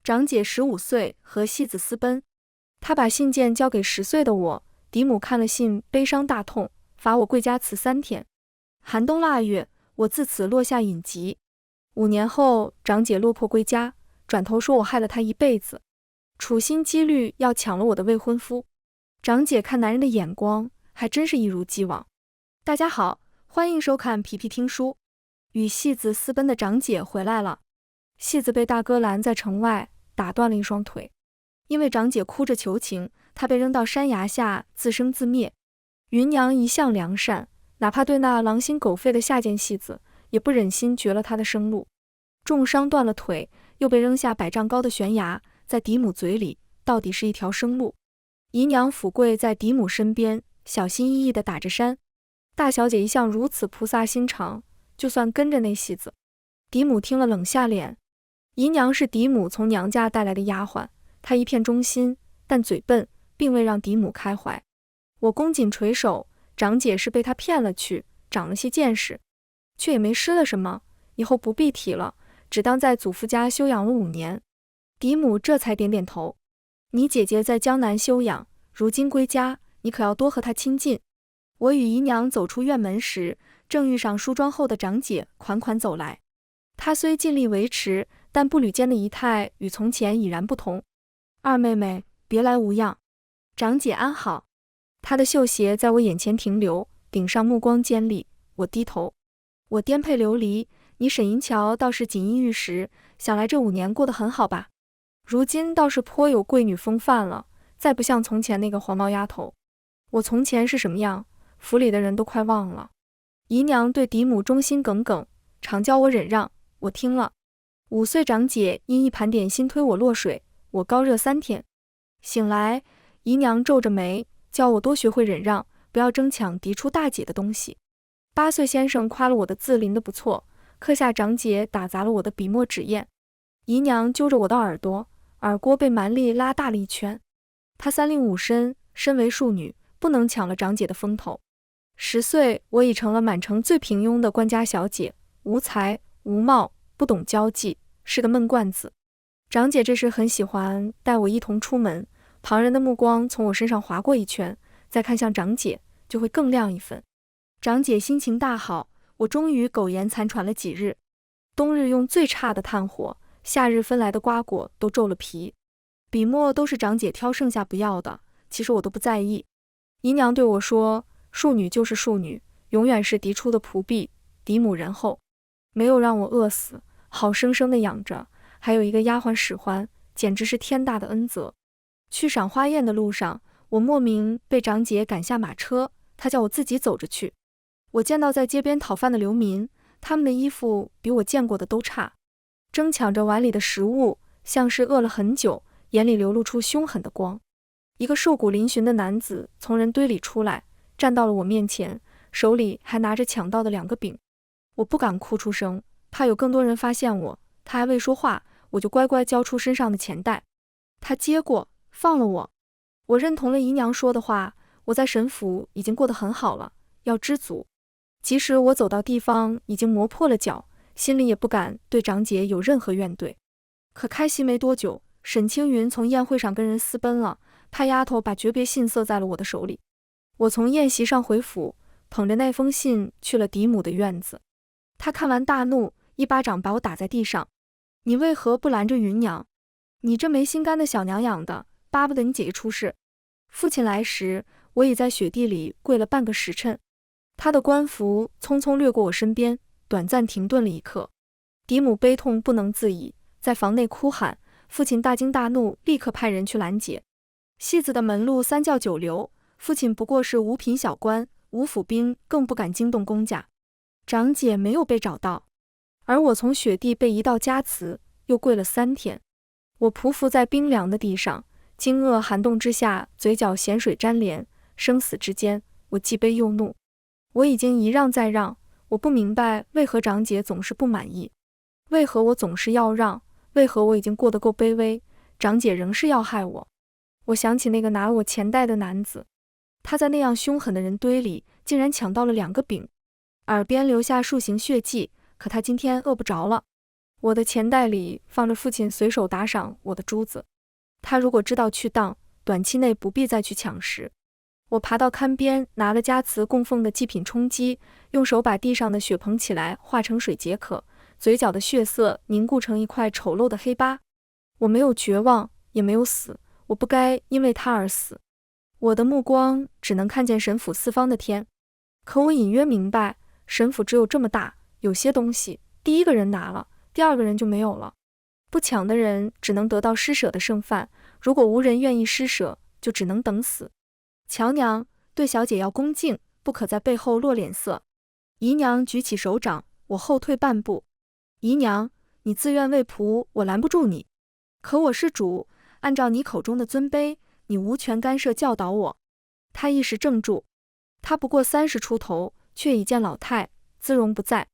长姐15岁，和戏子私奔。她把信件交给10岁的我，嫡母看了信，悲伤大痛，罚我跪家祠3天。寒冬腊月，我自此落下隐疾。5年后，长姐落魄归家，转头说我害了她一辈子，处心积虑要抢了我的未婚夫。长姐看男人的眼光，还真是一如既往。大家好，欢迎收看皮皮听书。与戏子私奔的长姐回来了。戏子被大哥拦在城外，打断了一双腿。因为长姐哭着求情，她被扔到山崖下自生自灭。芸娘一向良善，哪怕对那狼心狗肺的下贱戏子，也不忍心绝了她的生路。重伤断了腿，又被扔下100丈高的悬崖，在嫡母嘴里到底是一条生路。姨娘俯跪在嫡母身边，小心翼翼地打着衫。大小姐一向如此菩萨心肠，就算跟着那戏子。嫡母听了冷下脸。姨娘是嫡母从娘家带来的丫鬟，她一片忠心，但嘴笨，并未让嫡母开怀。我恭谨垂首，长姐是被她骗了去，长了些见识，却也没失了什么，以后不必提了，只当在祖父家休养了5年。嫡母这才点点头。你姐姐在江南休养，如今归家，你可要多和她亲近。我与姨娘走出院门时，正遇上梳妆后的长姐款款走来。她虽尽力维持，但步履间的仪态与从前已然不同。二妹妹，别来无恙。长姐安好。她的绣鞋在我眼前停留，顶上目光尖利。我低头。我颠沛流离，你沈银桥倒是锦衣玉食，想来这5年过得很好吧？如今倒是颇有贵女风范了，再不像从前那个黄毛丫头。我从前是什么样，府里的人都快忘了。姨娘对嫡母忠心耿耿，常教我忍让，我听了。5岁长姐因一盘点心推我落水，我高热3天。醒来，姨娘皱着眉，教我多学会忍让，不要争抢嫡出大姐的东西。8岁先生夸了我的字临得不错，课下长姐打砸了我的笔墨纸砚。姨娘揪着我的耳朵，耳郭被蛮力拉大了一圈。她3令5申，身为庶女，不能抢了长姐的风头。10岁，我已成了满城最平庸的官家小姐，无才无貌，不懂交际，是个闷罐子。长姐这时很喜欢带我一同出门，旁人的目光从我身上划过一圈，再看向长姐，就会更亮一分。长姐心情大好，我终于苟延残喘了几日。冬日用最差的炭火，夏日分来的瓜果都皱了皮。笔墨都是长姐挑剩下不要的，其实我都不在意。姨娘对我说，庶女就是庶女，永远是嫡出的仆婢，嫡母仁厚，没有让我饿死，好生生的养着，还有一个丫鬟使唤，简直是天大的恩泽。去赏花宴的路上，我莫名被长姐赶下马车，她叫我自己走着去。我见到在街边讨饭的流民，他们的衣服比我见过的都差，争抢着碗里的食物，像是饿了很久，眼里流露出凶狠的光。一个瘦骨嶙峋的男子从人堆里出来，站到了我面前，手里还拿着抢到的2个饼。我不敢哭出声，怕有更多人发现我。他还未说话，我就乖乖交出身上的钱袋。他接过，放了我。我认同了姨娘说的话，我在沈府已经过得很好了，要知足。即使我走到地方已经磨破了脚，心里也不敢对长姐有任何怨怼。可开席没多久，沈青云从宴会上跟人私奔了，派丫头把诀别信塞在了我的手里。我从宴席上回府，捧着那封信去了嫡母的院子。他看完大怒，一巴掌把我打在地上。你为何不拦着芸娘？你这没心肝的小娘养的，巴不得你姐姐出事。父亲来时，我已在雪地里跪了半个时辰。他的官服匆匆掠过我身边，短暂停顿了一刻。嫡母悲痛不能自已，在房内哭喊。父亲大惊大怒，立刻派人去拦截。戏子的门路3教9流，父亲不过是5品小官，吴府兵更不敢惊动公家。长姐没有被找到，而我从雪地被移到家祠，又跪了3天。我匍匐在冰凉的地上，惊愕寒冻之下，嘴角咸水沾连，生死之间，我既悲又怒。我已经一让再让，我不明白为何长姐总是不满意，为何我总是要让，为何我已经过得够卑微，长姐仍是要害我。我想起那个拿了我钱袋的男子，他在那样凶狠的人堆里，竟然抢到了2个饼，耳边留下数行血迹，可他今天饿不着了。我的钱袋里放着父亲随手打赏我的珠子，他如果知道去当，短期内不必再去抢食。我爬到龛边，拿了家祠供奉的祭品充饥，用手把地上的血捧起来，化成水解渴，嘴角的血色凝固成一块丑陋的黑疤。我没有绝望，也没有死，我不该因为他而死。我的目光只能看见神府四方的天，可我隐约明白，神府只有这么大，有些东西，第一个人拿了，第二个人就没有了。不抢的人只能得到施舍的剩饭，如果无人愿意施舍，就只能等死。乔娘，对小姐要恭敬，不可在背后落脸色。姨娘举起手掌，我后退半步。姨娘，你自愿为仆，我拦不住你。可我是主，按照你口中的尊卑，你无权干涉教导我。她一时怔住，她不过30出头，却已见老态，姿容不在。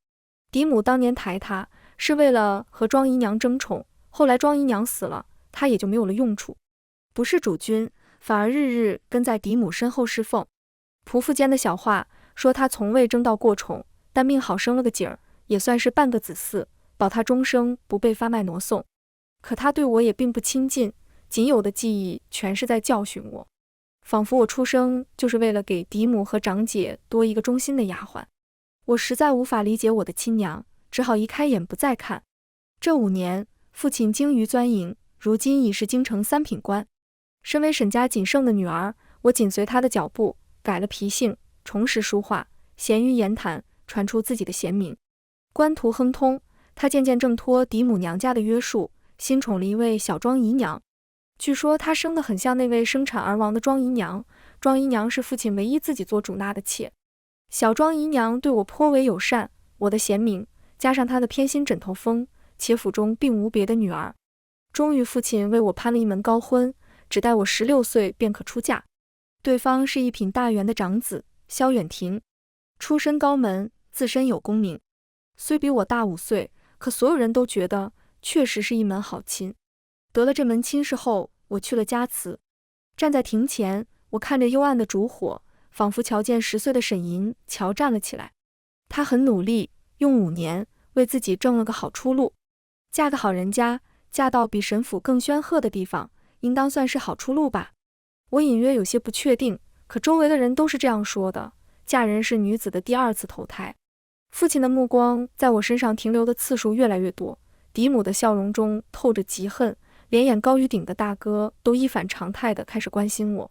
嫡母当年抬她，是为了和庄姨娘争宠，后来庄姨娘死了，她也就没有了用处。不是主君，反而日日跟在嫡母身后侍奉。仆妇间的小话，说她从未争到过宠，但命好生了个景儿，也算是半个子嗣，保她终生不被发卖挪送。可她对我也并不亲近，仅有的记忆全是在教训我，仿佛我出生就是为了给嫡母和长姐多一个忠心的丫鬟。我实在无法理解我的亲娘，只好移开眼不再看。这5年，父亲精于钻营，如今已是京城3品官。身为沈家仅剩的女儿，我紧随他的脚步，改了脾性，重拾书画，闲于言谈，传出自己的贤名。官途亨通，他渐渐挣脱嫡母娘家的约束，新宠了一位小庄姨娘。据说她生得很像那位生产而亡的庄姨娘，庄姨娘是父亲唯一自己做主纳的妾。小庄姨娘对我颇为友善，我的贤名加上她的偏心枕头风，且府中并无别的女儿。终于父亲为我攀了一门高婚，只待我16岁便可出嫁。对方是一品大员的长子萧远亭，出身高门，自身有功名，虽比我大5岁，可所有人都觉得确实是一门好亲。得了这门亲事后，我去了家祠，站在庭前，我看着幽暗的烛火，仿佛瞧见10岁的沈银乔站了起来。她很努力，用5年为自己挣了个好出路，嫁个好人家，嫁到比沈府更煊赫的地方，应当算是好出路吧。我隐约有些不确定，可周围的人都是这样说的，嫁人是女子的第2次投胎。父亲的目光在我身上停留的次数越来越多，嫡母的笑容中透着嫉恨，连眼高于顶的大哥都一反常态地开始关心我。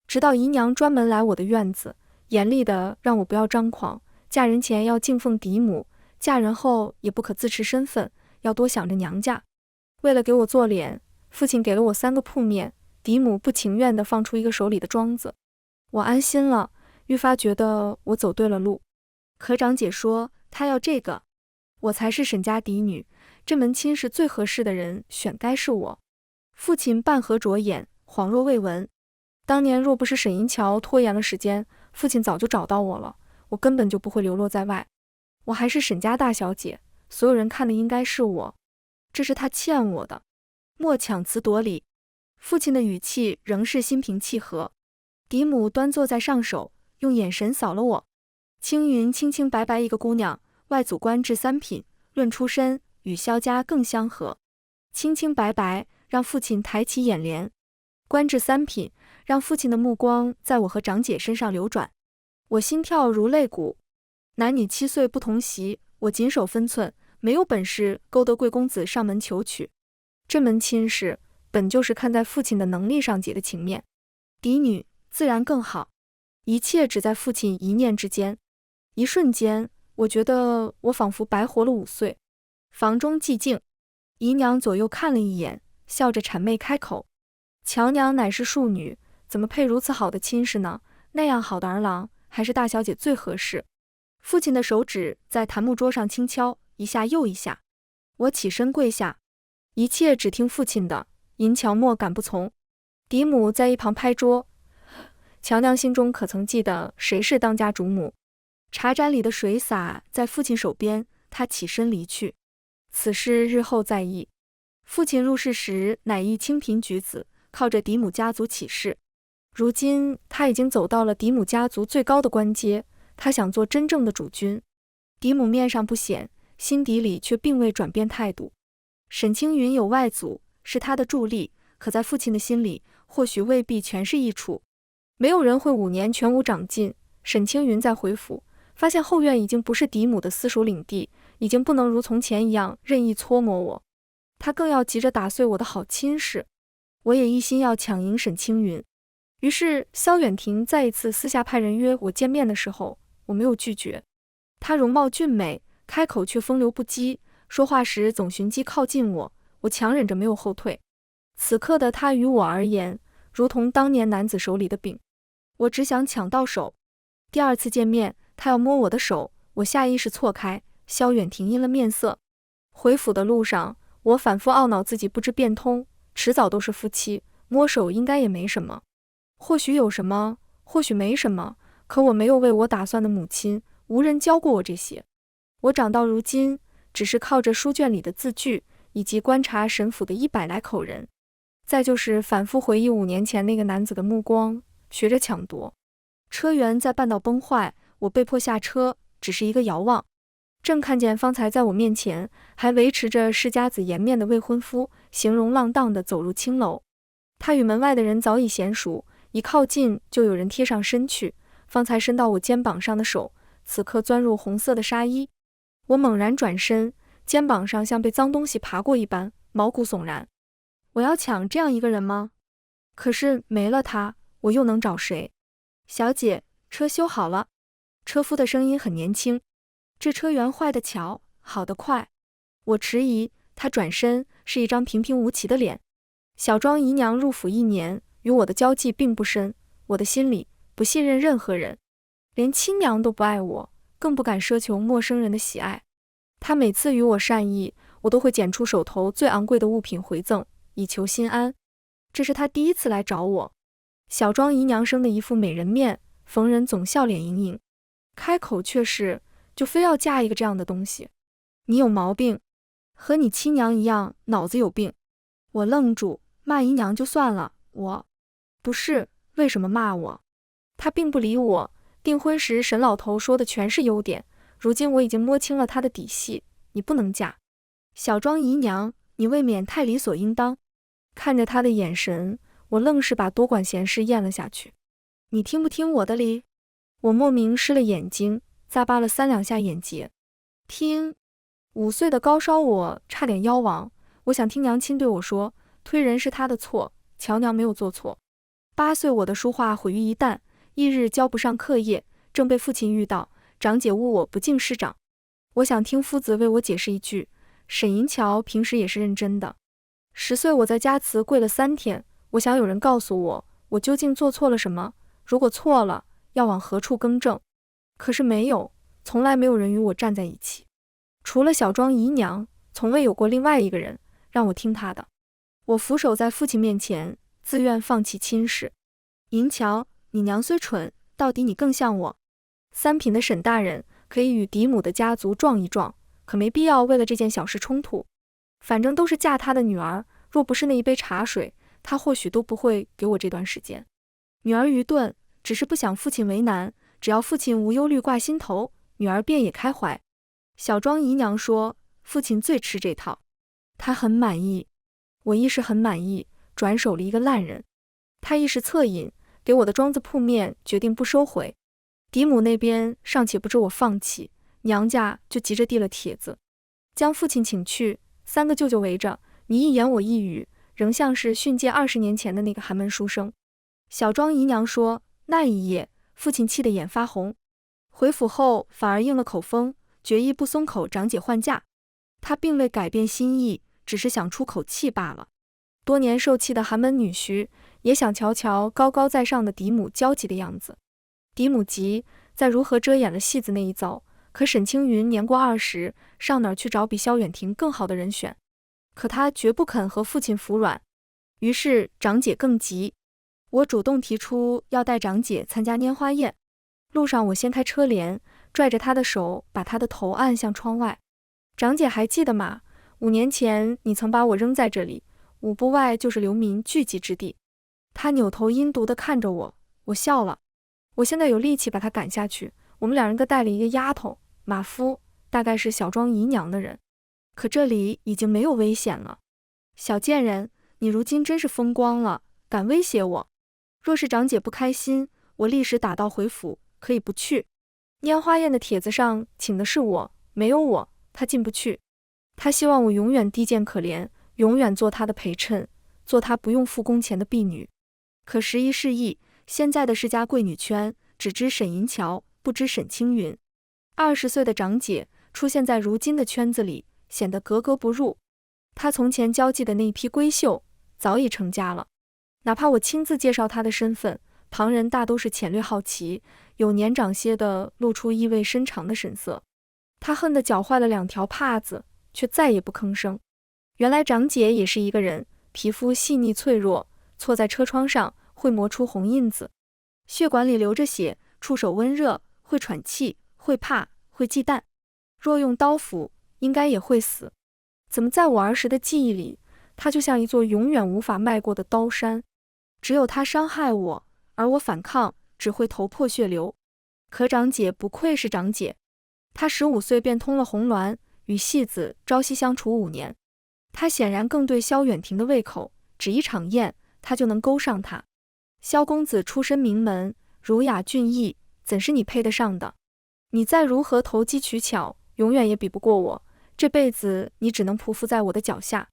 直到姨娘专门来我的院子，严厉地让我不要张狂，嫁人前要敬奉嫡母，嫁人后也不可自持身份，要多想着娘家。为了给我做脸，父亲给了我3个铺面，嫡母不情愿地放出一个手里的庄子。我安心了，愈发觉得我走对了路。可长姐说她要这个，我才是沈家嫡女，这门亲事最合适的人选该是我。父亲半合着眼，恍若未闻。当年若不是沈银桥拖延了时间，父亲早就找到我了，我根本就不会流落在外。我还是沈家大小姐，所有人看的应该是我，这是他欠我的。莫强词夺理。父亲的语气仍是心平气和。嫡母端坐在上首，用眼神扫了我。青云清清白白一个姑娘，外祖官至3品，论出身与萧家更相合。清清白白让父亲抬起眼帘，官至3品让父亲的目光在我和长姐身上流转。我心跳如擂鼓。男女7岁不同席，我谨守分寸，没有本事勾得贵公子上门求娶。这门亲事本就是看在父亲的能力上结的情面，嫡女自然更好。一切只在父亲一念之间。一瞬间，我觉得我仿佛白活了5岁。房中寂静，姨娘左右看了一眼，笑着谄媚开口：“乔娘乃是庶女，怎么配如此好的亲事呢？那样好的儿郎，还是大小姐最合适。”父亲的手指在檀木桌上轻敲，一下又一下。我起身跪下，一切只听父亲的，银乔莫敢不从。嫡母在一旁拍桌：“乔娘心中可曾记得谁是当家主母？”茶盏里的水洒在父亲手边，他起身离去。此事日后再议。父亲入世时乃一清贫举子，靠着嫡母家族起事。如今他已经走到了嫡母家族最高的官阶，他想做真正的主君。嫡母面上不显，心底里却并未转变态度。沈青云有外祖，是他的助力，可在父亲的心里，或许未必全是益处。没有人会5年全无长进。沈青云在回府，发现后院已经不是嫡母的私属领地，已经不能如从前一样任意搓磨我。他更要急着打碎我的好亲事。我也一心要抢赢沈青云。于是萧远亭再一次私下派人约我见面的时候，我没有拒绝。她容貌俊美，开口却风流不羁，说话时总寻机靠近我，我强忍着没有后退。此刻的她于我而言，如同当年男子手里的饼，我只想抢到手。第2次见面，她要摸我的手，我下意识错开，萧远亭阴了面色。回府的路上，我反复懊恼自己不知变通，迟早都是夫妻，摸手应该也没什么。或许有什么，或许没什么，可我没有为我打算的母亲，无人教过我这些。我长到如今，只是靠着书卷里的字句，以及观察沈府的100来口人，再就是反复回忆5年前那个男子的目光，学着抢夺。车辕在半道崩坏，我被迫下车，只是一个遥望，正看见方才在我面前还维持着世家子颜面的未婚夫，形容浪荡地走入青楼。他与门外的人早已娴熟，一靠近就有人贴上身去，方才伸到我肩膀上的手，此刻钻入红色的纱衣。我猛然转身，肩膀上像被脏东西爬过一般，毛骨悚然。我要抢这样一个人吗？可是没了他，我又能找谁？小姐，车修好了。车夫的声音很年轻。这车辕坏得巧，好得快。我迟疑，他转身，是一张平平无奇的脸。小庄姨娘入府1年，与我的交际并不深，我的心里不信任任何人，连亲娘都不爱我，更不敢奢求陌生人的喜爱。她每次与我善意，我都会捡出手头最昂贵的物品回赠，以求心安。这是她第1次来找我。小庄姨娘生的一副美人面，逢人总笑脸盈盈，开口却是就非要嫁一个这样的东西。你有毛病，和你亲娘一样，脑子有病。我愣住，骂姨娘就算了，我不是，为什么骂我？她并不理我。订婚时沈老头说的全是优点，如今我已经摸清了他的底细，你不能嫁。小庄姨娘，你未免太理所应当。看着他的眼神，我愣是把多管闲事咽了下去。你听不听我的理？我莫名湿了眼睛，咂巴了3两下眼睫。听，5岁的高烧我差点夭亡。我想听娘亲对我说，推人是他的错，乔娘没有做错。8岁我的书画毁于一旦，一日交不上课业，正被父亲遇到，长姐诬我不敬师长。我想听夫子为我解释一句，沈银桥平时也是认真的。10岁我在家祠跪了3天，我想有人告诉我，我究竟做错了什么，如果错了，要往何处更正。可是没有，从来没有人与我站在一起，除了小庄姨娘，从未有过另外一个人让我听她的。我俯首在父亲面前，自愿放弃亲事。银桥，你娘虽蠢，到底你更像我。3品的沈大人可以与嫡母的家族撞一撞，可没必要为了这件小事冲突。反正都是嫁他的女儿，若不是那一杯茶水，他或许都不会给我这段时间。女儿愚钝，只是不想父亲为难，只要父亲无忧虑挂心头，女儿便也开怀。小庄姨娘说，父亲最吃这套，他很满意。我一时很满意，转手了一个烂人。他一时恻隐，给我的庄子铺面，决定不收回。嫡母那边尚且不知我放弃，娘家就急着递了帖子，将父亲请去。3个舅舅围着，你一言我一语，仍像是训诫20年前的那个寒门书生。小庄姨娘说，那一夜父亲气得眼发红，回府后反而应了口风，决意不松口长姐换嫁。他并未改变心意，只是想出口气罢了。多年受气的寒门女婿，也想瞧瞧高高在上的嫡母焦急的样子。嫡母急，在如何遮掩了戏子那一遭，可沈青云年过20，上哪儿去找比萧远亭更好的人选？可他绝不肯和父亲服软，于是长姐更急。我主动提出要带长姐参加拈花宴。路上我掀开车帘，拽着她的手，把她的头按向窗外。长姐还记得吗？5年前你曾把我扔在这里，5步外就是流民聚集之地。她扭头阴毒地看着我，我笑了。我现在有力气把她赶下去。我们2人各带了一个丫头，马夫，大概是小庄姨娘的人。可这里已经没有危险了。小贱人，你如今真是风光了，敢威胁我？若是长姐不开心，我立时打道回府，可以不去。拈花宴的帖子上请的是我，没有我，她进不去。她希望我永远低贱可怜，永远做她的陪衬，做她不用付工钱的婢女。可时移世易，现在的世家贵女圈只知沈银桥，不知沈青云。20岁的长姐出现在如今的圈子里，显得格格不入。她从前交际的那批闺秀早已成家了，哪怕我亲自介绍她的身份，旁人大都是浅略好奇，有年长些的露出意味深长的神色。她恨得搅坏了2条帕子，却再也不吭声。原来长姐也是一个人，皮肤细腻脆弱，错在车窗上会磨出红印子，血管里流着血，触手温热，会喘气，会怕，会忌惮。若用刀斧，应该也会死。怎么在我儿时的记忆里，她就像一座永远无法迈过的刀山？只有她伤害我，而我反抗，只会头破血流。可长姐不愧是长姐，她15岁便通了红鸾，与戏子朝夕相处5年。她显然更对萧远亭的胃口，只一场宴，她就能勾上他。萧公子出身名门，儒雅俊逸，怎是你配得上的？你再如何投机取巧，永远也比不过我。这辈子你只能匍匐在我的脚下。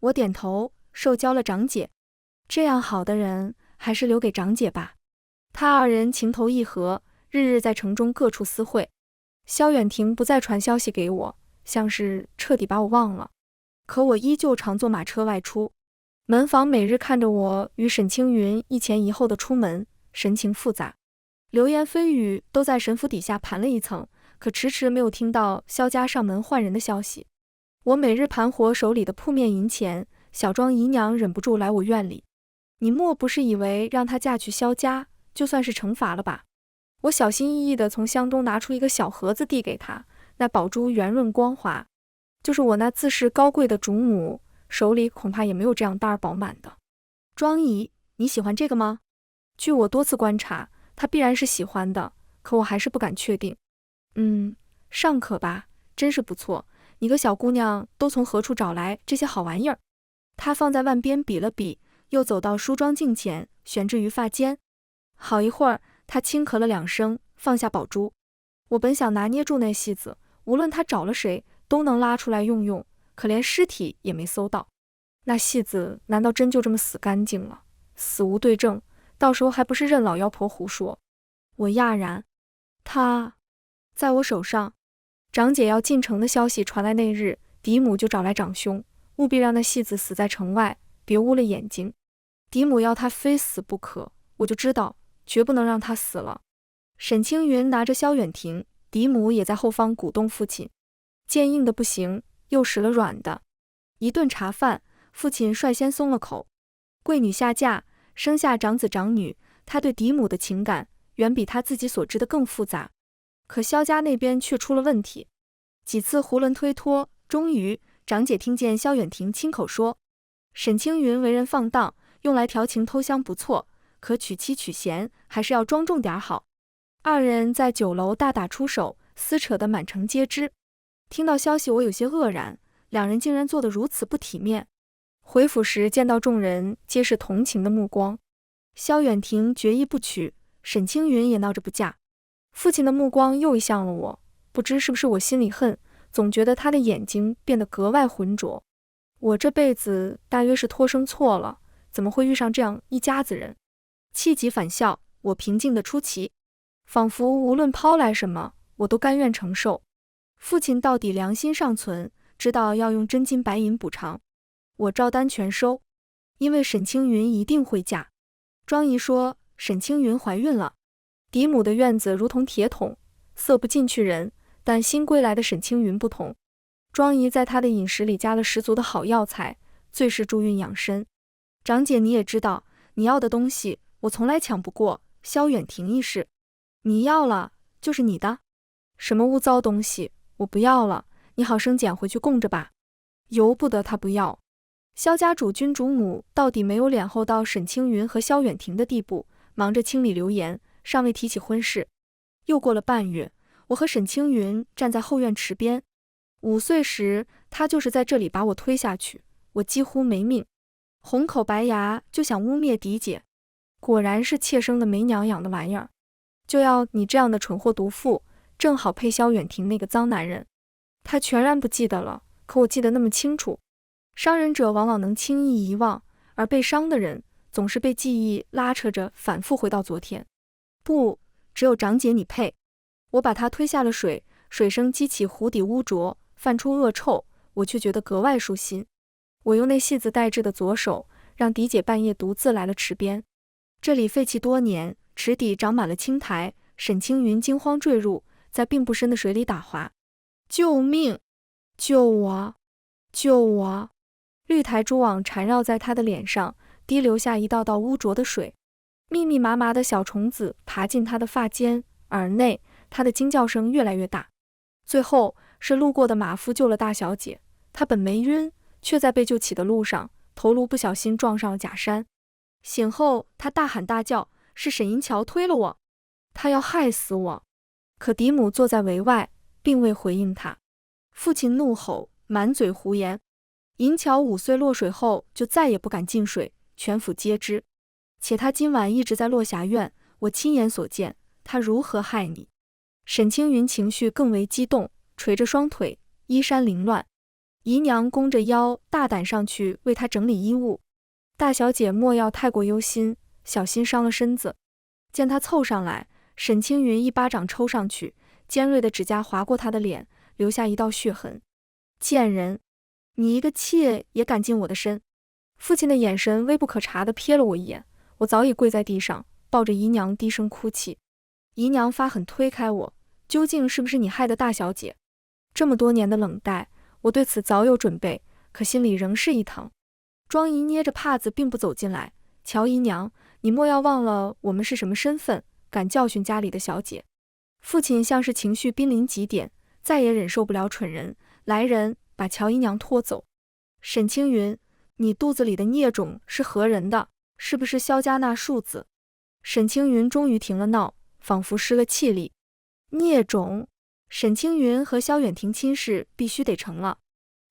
我点头，受教了长姐。这样好的人，还是留给长姐吧。他2人情投意合，日日在城中各处私会。萧远亭不再传消息给我，像是彻底把我忘了。可我依旧常坐马车外出。门房每日看着我与沈青云一前一后的出门，神情复杂。流言蜚语都在沈府底下盘了一层，可迟迟没有听到萧家上门换人的消息。我每日盘活手里的铺面银钱，小庄姨娘忍不住来我院里。你莫不是以为让她嫁去萧家，就算是惩罚了吧？我小心翼翼地从箱中拿出一个小盒子递给她，那宝珠圆润光滑，就是我那自视高贵的主母手里恐怕也没有这样大而饱满的。庄姨，你喜欢这个吗？据我多次观察，她必然是喜欢的，可我还是不敢确定。尚可吧，真是不错。你个小姑娘都从何处找来这些好玩意儿？她放在腕边比了比，又走到梳妆镜前，悬置于发间。好一会儿，她轻咳了2声，放下宝珠。我本想拿捏住那戏子，无论他找了谁，都能拉出来用用，可连尸体也没搜到。那戏子难道真就这么死干净了？死无对证，到时候还不是任老妖婆胡说？我讶然，他在我手上。长姐要进城的消息传来那日，嫡母就找来长兄，务必让那戏子死在城外，别污了眼睛。嫡母要他非死不可，我就知道绝不能让他死了。沈青云拿着萧远亭，嫡母也在后方鼓动父亲。见硬的不行，又使了软的。一顿茶饭，父亲率先松了口。贵女下嫁，生下长子长女，他对嫡母的情感远比他自己所知的更复杂。可萧家那边却出了问题，几次囫囵推脱，终于长姐听见萧远亭亲口说，沈青云为人放荡，用来调情偷香不错，可娶妻娶贤还是要庄重点好。2人在酒楼大打出手，撕扯得满城皆知。听到消息我有些愕然，2人竟然做得如此不体面。回府时见到众人皆是同情的目光，萧远亭决意不娶，沈青云也闹着不嫁。父亲的目光又移向了我，不知是不是我心里恨，总觉得他的眼睛变得格外浑浊。我这辈子大约是托生错了，怎么会遇上这样一家子人？气急反笑，我平静的出奇，仿佛无论抛来什么，我都甘愿承受。父亲到底良心尚存，知道要用真金白银补偿，我照单全收，因为沈青云一定会嫁。庄姨说沈青云怀孕了。嫡母的院子如同铁桶，塞不进去人，但新归来的沈青云不同。庄姨在她的饮食里加了十足的好药材，最是助孕养身。长姐你也知道，你要的东西我从来抢不过，萧远亭亦是。你要了就是你的，什么污糟东西我不要了，你好生捡回去供着吧。由不得他不要。萧家主君主母到底没有脸厚到沈青云和萧远亭的地步，忙着清理流言，尚未提起婚事。又过了半月，我和沈青云站在后院池边， 5岁时，他就是在这里把我推下去，我几乎没命。红口白牙就想污蔑嫡姐，果然是妾生的没娘养的玩意儿。就要你这样的蠢货毒妇，正好配萧远亭那个脏男人。他全然不记得了，可我记得那么清楚。伤人者往往能轻易遗忘，而被伤的人总是被记忆拉扯着反复回到昨天。不，只有长姐你配。我把他推下了水，水声激起湖底污浊，泛出恶臭，我却觉得格外舒心。我用那细子带制的左手，让嫡姐半夜独自来了池边。这里废弃多年，池底长满了青苔，沈青云惊慌坠入，在并不深的水里打滑。救命！救我！救我！绿苔蛛网缠绕在他的脸上，滴流下一道道污浊的水。密密麻麻的小虫子爬进他的发间、耳内，他的惊叫声越来越大。最后是路过的马夫救了大小姐，她本没晕，却在被救起的路上，头颅不小心撞上了假山。醒后，他大喊大叫，是沈银桥推了我，他要害死我。可嫡母坐在围外，并未回应他。父亲怒吼，满嘴胡言。银桥5岁落水后就再也不敢进水，全府皆知。且他今晚一直在落霞院，我亲眼所见，他如何害你？沈青云情绪更为激动，垂着双腿，衣衫凌乱。姨娘弓着腰，大胆上去为他整理衣物。大小姐莫要太过忧心，小心伤了身子。见他凑上来，沈青云一巴掌抽上去，尖锐的指甲划过他的脸，留下一道血痕。贱人，你一个妾也敢近我的身！父亲的眼神微不可察地瞥了我一眼，我早已跪在地上，抱着姨娘低声哭泣。姨娘发狠推开我，究竟是不是你害的大小姐？这么多年的冷待，我对此早有准备，可心里仍是一疼。庄姨捏着帕子并不走进来，乔姨娘，你莫要忘了我们是什么身份，敢教训家里的小姐。父亲像是情绪濒临极点，再也忍受不了蠢人，来人，把乔姨娘拖走。沈青云，你肚子里的孽种是何人的？是不是萧家那庶子？沈青云终于停了闹，仿佛失了气力。孽种？沈青云和萧远亭亲事必须得成了。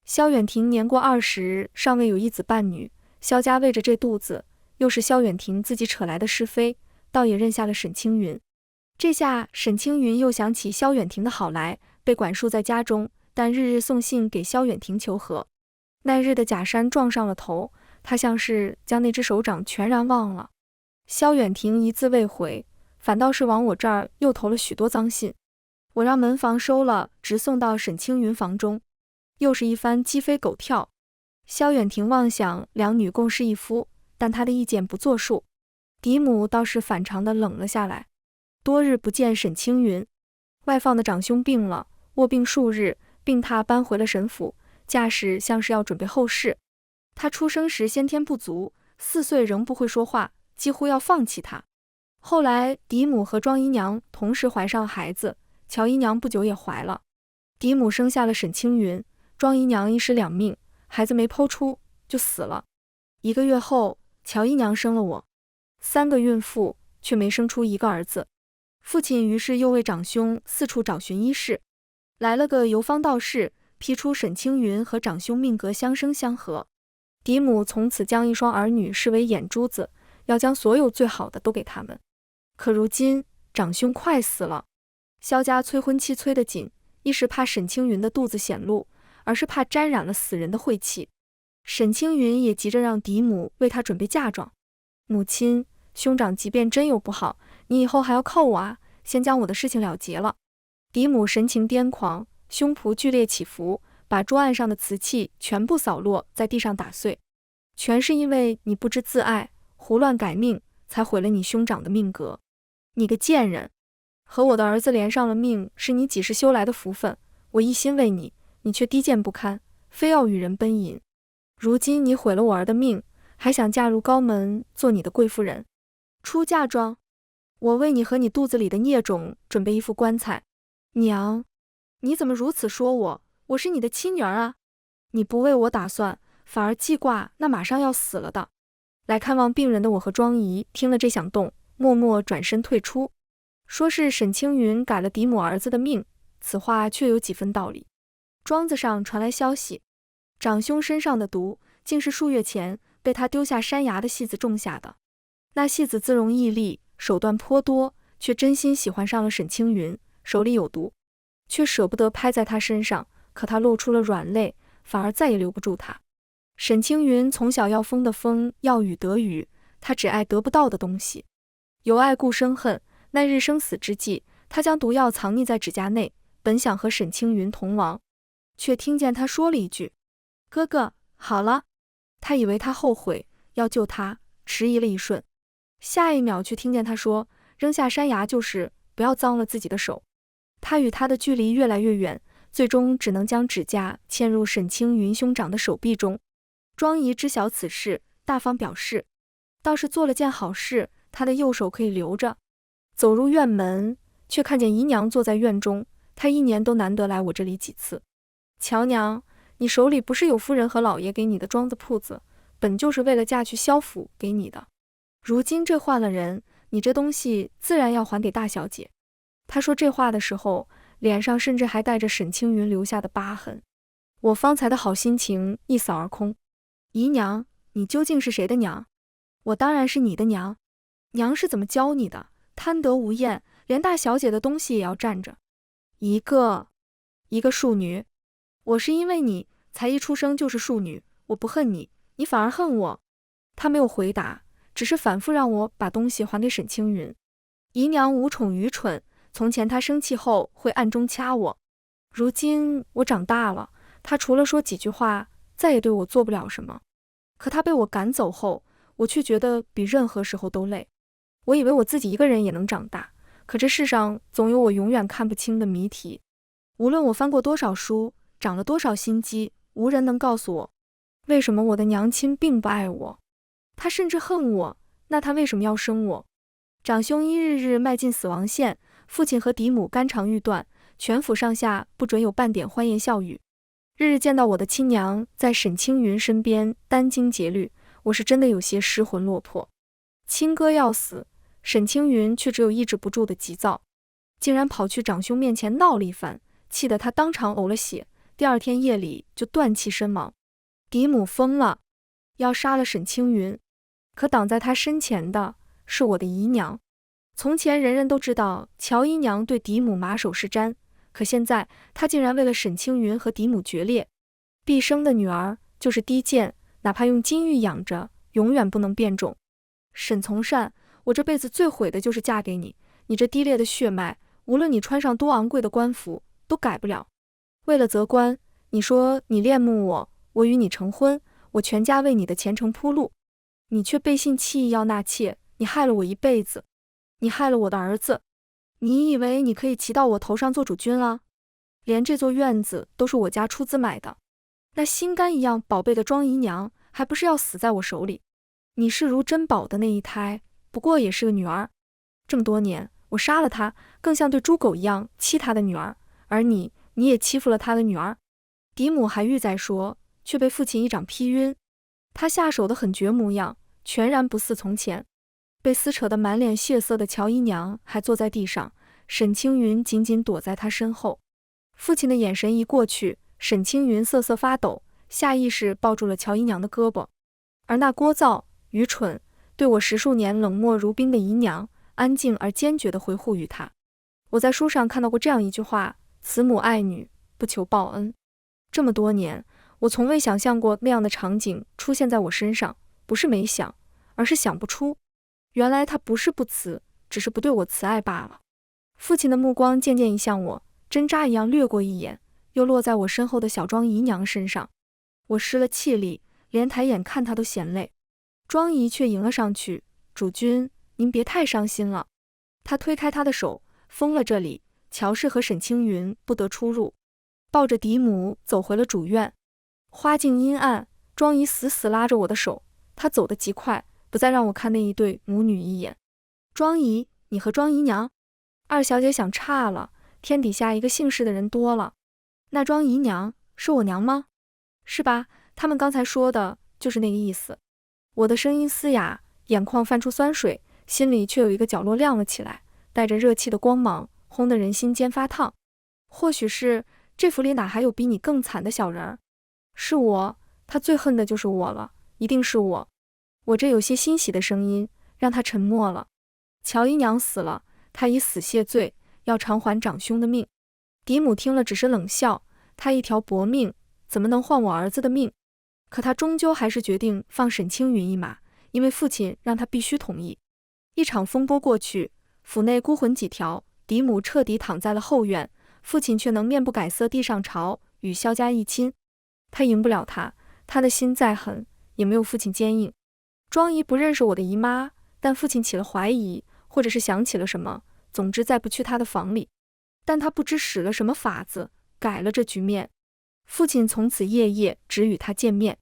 萧远亭年过20，尚未有一子半女，萧家为着这肚子，又是萧远亭自己扯来的是非，倒也认下了沈青云。这下沈青云又想起萧远亭的好来，被管束在家中，但日日送信给萧远亭求和。那日的假山撞上了头，他像是将那只手掌全然忘了。萧远亭一字未回，反倒是往我这儿又投了许多脏信。我让门房收了，直送到沈青云房中。又是一番鸡飞狗跳。萧远亭妄想两女共侍一夫，但他的意见不作数。嫡母倒是反常的冷了下来。多日不见沈青云，外放的长兄病了，卧病数日，病榻搬回了沈府，架势像是要准备后事。他出生时先天不足，4岁仍不会说话，几乎要放弃他。后来嫡母和庄姨娘同时怀上孩子，乔姨娘不久也怀了。嫡母生下了沈青云，庄姨娘一尸两命，孩子没剖出就死了。1个月后，乔姨娘生了我，3个孕妇却没生出一个儿子。父亲于是又为长兄四处找寻医士，来了个游方道士，批出沈青云和长兄命格相生相合。嫡母从此将一双儿女视为眼珠子，要将所有最好的都给他们。可如今长兄快死了，萧家催婚期催得紧，一是怕沈青云的肚子显露，而是怕沾染了死人的晦气。沈青云也急着让嫡母为他准备嫁妆。母亲，兄长即便真有不好，你以后还要靠我啊，先将我的事情了结了。嫡母神情癫狂，胸脯剧烈起伏，把桌案上的瓷器全部扫落，在地上打碎。全是因为你不知自爱，胡乱改命，才毁了你兄长的命格。你个贱人，和我的儿子连上了命，是你几世修来的福分，我一心为你，你却低贱不堪，非要与人奔淫。如今你毁了我儿的命，还想嫁入高门做你的贵夫人。出嫁妆，我为你和你肚子里的孽种准备一副棺材。娘，你怎么如此说我？我是你的亲女儿啊！你不为我打算，反而记挂那马上要死了的。来看望病人的我和庄姨听了这响动，默默转身退出。说是沈青云改了嫡母儿子的命，此话却有几分道理。庄子上传来消息，长兄身上的毒，竟是数月前被他丢下山崖的戏子种下的。那戏子自容毅力，手段颇多，却真心喜欢上了沈青云，手里有毒，却舍不得拍在他身上，可他露出了软肋，反而再也留不住他。沈青云从小要风的风，要雨得雨，他只爱得不到的东西。有爱故生恨，那日生死之际，他将毒药藏匿在指甲内，本想和沈青云同亡，却听见他说了一句：哥哥，好了。他以为他后悔，要救他，迟疑了一瞬，下一秒却听见他说：扔下山崖就是，不要脏了自己的手。他与他的距离越来越远，最终只能将指甲嵌入沈青云兄长的手臂中。庄姨知晓此事，大方表示，倒是做了件好事，他的右手可以留着。走入院门，却看见姨娘坐在院中，她1年都难得来我这里几次。乔娘，你手里不是有夫人和老爷给你的庄子铺子，本就是为了嫁去萧府给你的，如今这换了人，你这东西自然要还给大小姐。他说这话的时候，脸上甚至还带着沈青云留下的疤痕。我方才的好心情一扫而空。姨娘，你究竟是谁的娘？我当然是你的娘。娘是怎么教你的？贪得无厌，连大小姐的东西也要占着。一个庶女。我是因为你才一出生就是庶女，我不恨你，你反而恨我。他没有回答，只是反复让我把东西还给沈青云。姨娘无宠愚蠢，从前她生气后会暗中掐我，如今我长大了，她除了说几句话，再也对我做不了什么。可她被我赶走后，我却觉得比任何时候都累。我以为我自己一个人也能长大，可这世上总有我永远看不清的谜题。无论我翻过多少书，长了多少心机，无人能告诉我，为什么我的娘亲并不爱我。她甚至恨我，那她为什么要生我？长兄一日日迈进死亡线，父亲和嫡母肝肠欲断，全府上下不准有半点欢言笑语。日日见到我的亲娘在沈青云身边殚精竭虑，我是真的有些失魂落魄。亲哥要死，沈青云却只有抑制不住的急躁，竟然跑去长兄面前闹了一番，气得他当场呕了血，第二天夜里就断气身亡。嫡母疯了，要杀了沈青云，可挡在他身前的是我的姨娘。从前人人都知道乔姨娘对嫡母马首是瞻，可现在她竟然为了沈青云和嫡母决裂。毕生的女儿就是低贱，哪怕用金玉养着，永远不能变种。沈从善，我这辈子最悔的就是嫁给你，你这低劣的血脉，无论你穿上多昂贵的官服，都改不了。为了择官，你说你恋慕我，我与你成婚，我全家为你的前程铺路，你却背信弃义要纳妾，你害了我一辈子，你害了我的儿子，你以为你可以骑到我头上做主君了？连这座院子都是我家出资买的，那心肝一样宝贝的庄姨娘，还不是要死在我手里？你视如珍宝的那一胎，不过也是个女儿。这么多年，我杀了她，更像对猪狗一样欺她的女儿，而你也欺负了她的女儿。嫡母还欲再说，却被父亲一掌劈晕。他下手的狠绝模样，全然不似从前。被撕扯得满脸血色的乔姨娘还坐在地上，沈青云紧紧躲在她身后。父亲的眼神一过去，沈青云瑟瑟发抖，下意识抱住了乔姨娘的胳膊。而那聒噪、愚蠢、对我10数年冷漠如冰的姨娘，安静而坚决地回护于他。我在书上看到过这样一句话：慈母爱女，不求报恩。这么多年，我从未想象过那样的场景出现在我身上，不是没想，而是想不出。原来他不是不慈，只是不对我慈爱罢了。父亲的目光渐渐移向我，针扎一样掠过一眼，又落在我身后的小庄姨娘身上。我失了气力，连抬眼看她都嫌累。庄姨却迎了上去：主君，您别太伤心了。她推开他的手，封了这里，乔氏和沈青云不得出入，抱着嫡母走回了主院。花径阴暗，庄姨死死拉着我的手，她走得极快，不再让我看那一对母女一眼。庄姨，你和庄姨娘？二小姐想岔了，天底下一个姓氏的人多了。那庄姨娘是我娘吗？是吧？他们刚才说的就是那个意思。我的声音嘶哑，眼眶泛出酸水，心里却有一个角落亮了起来，带着热气的光芒，轰得人心间发烫。或许是这府里哪还有比你更惨的小人儿？是我，他最恨的就是我了，一定是我。我这有些欣喜的声音让他沉默了。乔姨娘死了，他以死谢罪，要偿还长兄的命。嫡母听了只是冷笑，他一条薄命，怎么能换我儿子的命？可他终究还是决定放沈青云一马，因为父亲让他必须同意。一场风波过去，府内孤魂几条，嫡母彻底躺在了后院，父亲却能面不改色地上朝，与萧家一亲。他赢不了他，他的心再狠，也没有父亲坚硬。庄姨不认识我的姨妈，但父亲起了怀疑，或者是想起了什么，总之再不去他的房里。但他不知使了什么法子，改了这局面。父亲从此夜夜只与他见面。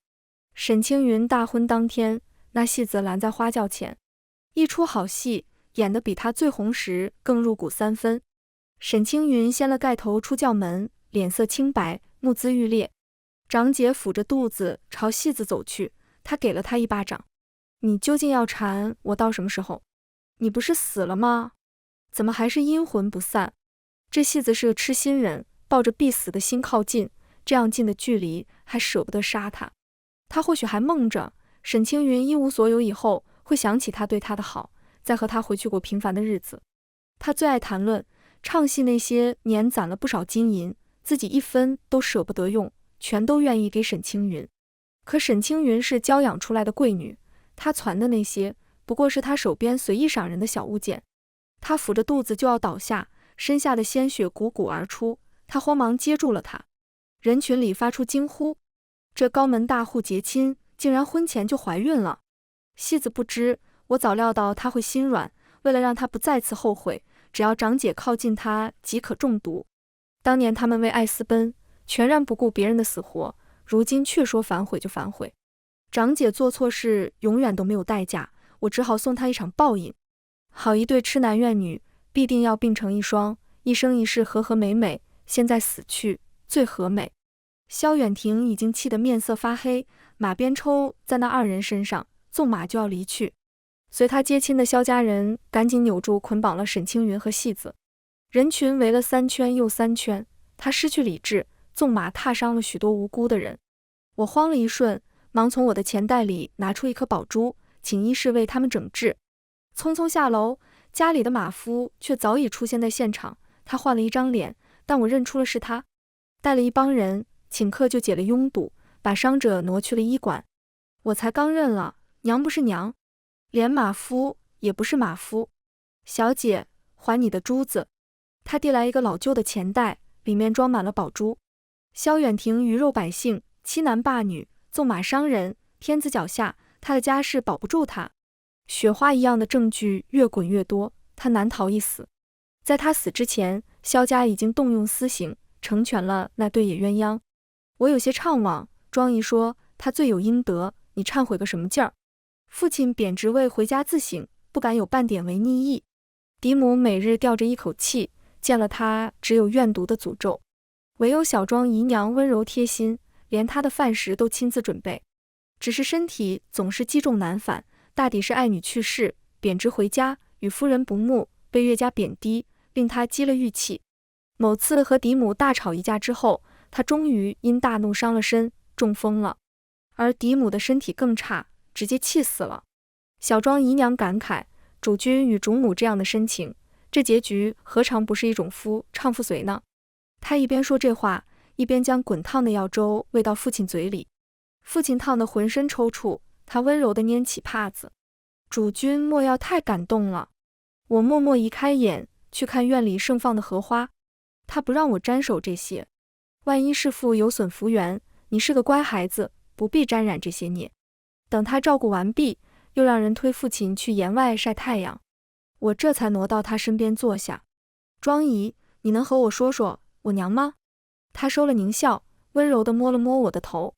沈青云大婚当天，那戏子拦在花轿前，一出好戏，演得比他最红时更入骨3分。沈青云掀了盖头出轿门，脸色清白，目眦欲裂。长姐抚着肚子朝戏子走去，他给了他一巴掌。你究竟要缠我到什么时候？你不是死了吗？怎么还是阴魂不散？这戏子是个痴心人，抱着必死的心靠近，这样近的距离还舍不得杀他。他或许还梦着沈青云一无所有以后会想起他对他的好，再和他回去过平凡的日子。他最爱谈论唱戏那些年攒了不少金银，自己一分都舍不得用，全都愿意给沈青云。可沈青云是娇养出来的贵女，她攒的那些不过是她手边随意赏人的小物件。她抚着肚子就要倒下，身下的鲜血汩汩而出，他慌忙接住了她。人群里发出惊呼，这高门大户结亲竟然婚前就怀孕了。戏子不知，我早料到他会心软，为了让他不再次后悔，只要长姐靠近他即可中毒。当年他们为爱私奔，全然不顾别人的死活，如今却说反悔就反悔。长姐做错事永远都没有代价，我只好送她一场报应。好一对痴男怨女，必定要并成一双，一生一世和和美美，现在死去最和美。萧远亭已经气得面色发黑，马鞭抽在那2人身上，纵马就要离去。随他接亲的萧家人赶紧扭住捆绑了沈青云和戏子。人群围了3圈又3圈，他失去理智，纵马踏伤了许多无辜的人。我慌了一瞬，忙从我的钱袋里拿出一颗宝珠，请医士为他们整治。匆匆下楼，家里的马夫却早已出现在现场。他换了一张脸，但我认出了是他。带了一帮人，顷刻就解了拥堵，把伤者挪去了医馆。我才刚认了，娘不是娘，连马夫也不是马夫。小姐，还你的珠子。他递来一个老旧的钱袋，里面装满了宝珠。萧远亭鱼肉百姓，欺男霸女，纵马伤人，天子脚下，他的家事保不住他。雪花一样的证据越滚越多，他难逃一死。在他死之前，萧家已经动用私刑，成全了那对野鸳鸯。我有些怅惘，庄姨说他罪有应得，你忏悔个什么劲儿？父亲贬职位回家自省，不敢有半点违逆意。嫡母每日吊着一口气，见了他只有怨毒的诅咒。唯有小庄姨娘温柔贴心，连他的饭食都亲自准备。只是身体总是积重难返，大抵是爱女去世，贬职回家，与夫人不睦，被岳家贬低，令他积了郁气。某次和嫡母大吵一架之后，他终于因大怒伤了身，中风了。而嫡母的身体更差，直接气死了。小庄姨娘感慨，主君与主母这样的深情，这结局何尝不是一种夫唱妇随呢？她一边说这话，一边将滚烫的药粥喂到父亲嘴里。父亲烫得浑身抽搐，他温柔地拈起帕子。主君莫要太感动了。我默默移开眼，去看院里盛放的荷花。他不让我沾手这些，万一弑父有损福缘，你是个乖孩子，不必沾染这些孽。等他照顾完毕，又让人推父亲去檐外晒太阳。我这才挪到他身边坐下。庄姨，你能和我说说我娘吗？他收了狞笑，温柔地摸了摸我的头。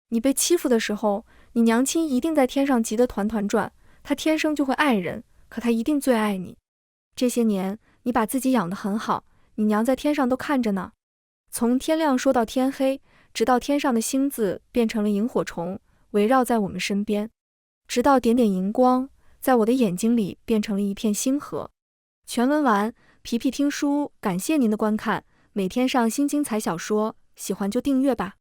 你被欺负的时候，你娘亲一定在天上急得团团转，她天生就会爱人，可她一定最爱你。这些年你把自己养得很好，你娘在天上都看着呢。从天亮说到天黑，直到天上的星子变成了萤火虫，围绕在我们身边，直到点点荧光在我的眼睛里变成了一片星河。全文完，皮皮听书感谢您的观看，每天上新精彩小说，喜欢就订阅吧。